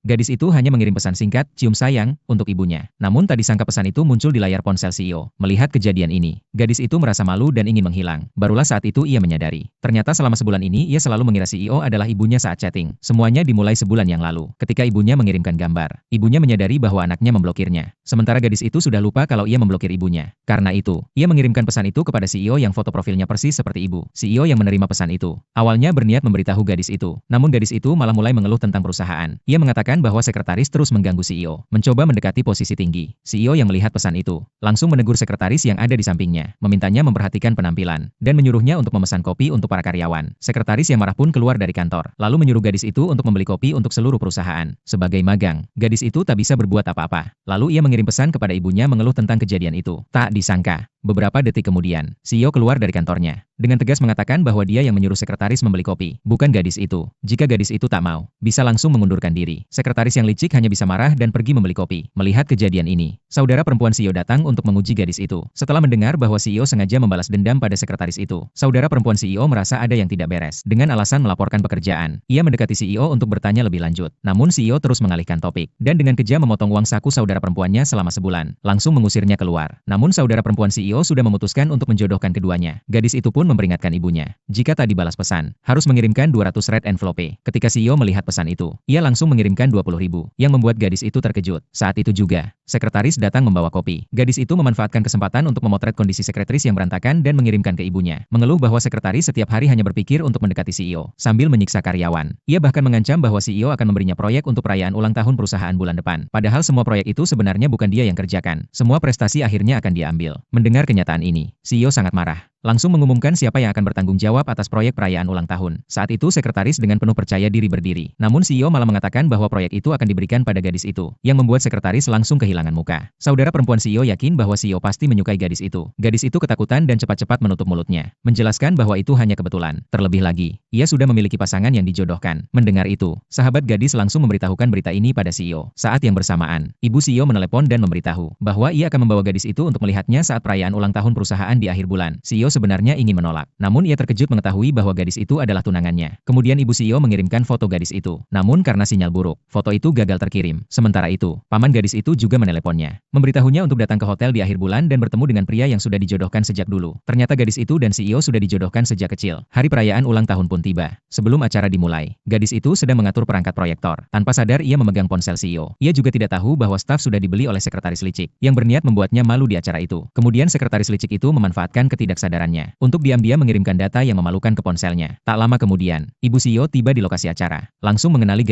Gadis itu hanya mengirim pesan singkat, cium sayang, untuk ibunya. Namun tak disangka pesan itu muncul di layar ponsel CEO. Melihat kejadian ini, gadis itu merasa malu dan ingin menghilang. Barulah saat itu ia menyadari. Ternyata selama sebulan ini ia selalu mengira CEO adalah ibunya saat chatting. Semuanya dimulai sebulan yang lalu. Ketika ibunya mengirimkan gambar, ibunya menyadari bahwa anaknya memblokirnya. Sementara gadis itu sudah lupa kalau ia memblokir ibunya. Karena itu, ia mengirimkan pesan itu kepada CEO yang foto profilnya persis seperti ibu. CEO yang menerima pesan itu, awalnya berniat memberitahu gadis itu. Namun gadis itu malah mulai mengeluh tentang perusahaan. Ia mengatakan bahwa sekretaris terus mengganggu CEO, mencoba mendekati posisi tinggi. CEO yang melihat pesan itu, langsung menegur sekretaris yang ada di sampingnya, memintanya memperhatikan penampilan, dan menyuruhnya untuk memesan kopi untuk para karyawan. Sekretaris yang marah pun keluar dari kantor, lalu menyuruh gadis itu untuk membeli kopi untuk seluruh perusahaan. Sebagai magang, gadis itu tak bisa berbuat apa-apa. Lalu ia mengirim pesan kepada ibunya mengeluh tentang kejadian itu. Tak disangka, beberapa detik kemudian, CEO keluar dari kantornya, dengan tegas mengatakan bahwa dia yang menyuruh sekretaris membeli kopi, bukan gadis itu. Jika gadis itu tak mau, bisa langsung mengundurkan diri. Sekretaris yang licik hanya bisa marah dan pergi membeli kopi. Melihat kejadian ini, saudara perempuan CEO datang untuk menguji gadis itu. Setelah mendengar bahwa CEO sengaja membalas dendam pada sekretaris itu, saudara perempuan CEO merasa ada yang tidak beres. Dengan alasan melaporkan pekerjaan, ia mendekati CEO untuk bertanya lebih lanjut. Namun CEO terus mengalihkan topik, dan dengan kejam memotong uang saku saudara perempuannya selama sebulan, langsung mengusirnya keluar. Namun saudara perempuan CEO sudah memutuskan untuk menjodohkan keduanya. Gadis itu pun memperingatkan ibunya, jika tak dibalas pesan, harus mengirimkan 200 red envelope. Ketika CEO melihat pesan itu, ia langsung mengirimkan 20.000, yang membuat gadis itu terkejut. Saat itu juga, sekretaris datang membawa kopi. Gadis itu memanfaatkan kesempatan untuk memotret kondisi sekretaris yang berantakan dan mengirimkan ke ibunya, mengeluh bahwa sekretaris setiap hari hanya berpikir untuk mendekati CEO, sambil menyiksa karyawan. Ia bahkan mengancam bahwa CEO akan memberinya proyek untuk perayaan ulang tahun perusahaan bulan depan. Padahal semua proyek itu sebenarnya bukan dia yang kerjakan. Semua prestasi akhirnya akan dia ambil. Mendengar kenyataan ini, CEO sangat marah. Langsung mengumumkan siapa yang akan bertanggung jawab atas proyek perayaan ulang tahun. Saat itu sekretaris dengan penuh percaya diri berdiri. Namun CEO malah mengatakan bahwa proyek itu akan diberikan pada gadis itu, yang membuat sekretaris langsung kehilangan muka. Saudara perempuan CEO yakin bahwa CEO pasti menyukai gadis itu. Gadis itu ketakutan dan cepat-cepat menutup mulutnya, menjelaskan bahwa itu hanya kebetulan. Terlebih lagi, ia sudah memiliki pasangan yang dijodohkan. Mendengar itu, sahabat gadis langsung memberitahukan berita ini pada CEO. Saat yang bersamaan, ibu CEO menelepon dan memberitahu bahwa ia akan membawa gadis itu untuk melihatnya saat perayaan ulang tahun perusahaan di akhir bulan. CEO sebenarnya ingin menolak, namun ia terkejut mengetahui bahwa gadis itu adalah tunangannya. Kemudian ibu CEO mengirimkan foto gadis itu, namun karena sinyal buruk, foto itu gagal terkirim. Sementara itu, paman gadis itu juga meneleponnya, memberitahunya untuk datang ke hotel di akhir bulan dan bertemu dengan pria yang sudah dijodohkan sejak dulu. Ternyata gadis itu dan CEO sudah dijodohkan sejak kecil. Hari perayaan ulang tahun pun tiba. Sebelum acara dimulai, gadis itu sedang mengatur perangkat proyektor. Tanpa sadar ia memegang ponsel CEO. Ia juga tidak tahu bahwa staf sudah dibeli oleh sekretaris licik, yang berniat membuatnya malu di acara itu. Kemudian sekretaris licik itu memanfaatkan ketidaksadarannya untuk diam-diam mengirimkan data yang memalukan ke ponselnya. Tak lama kemudian, ibu CEO tiba di lokasi acara, langsung mengenali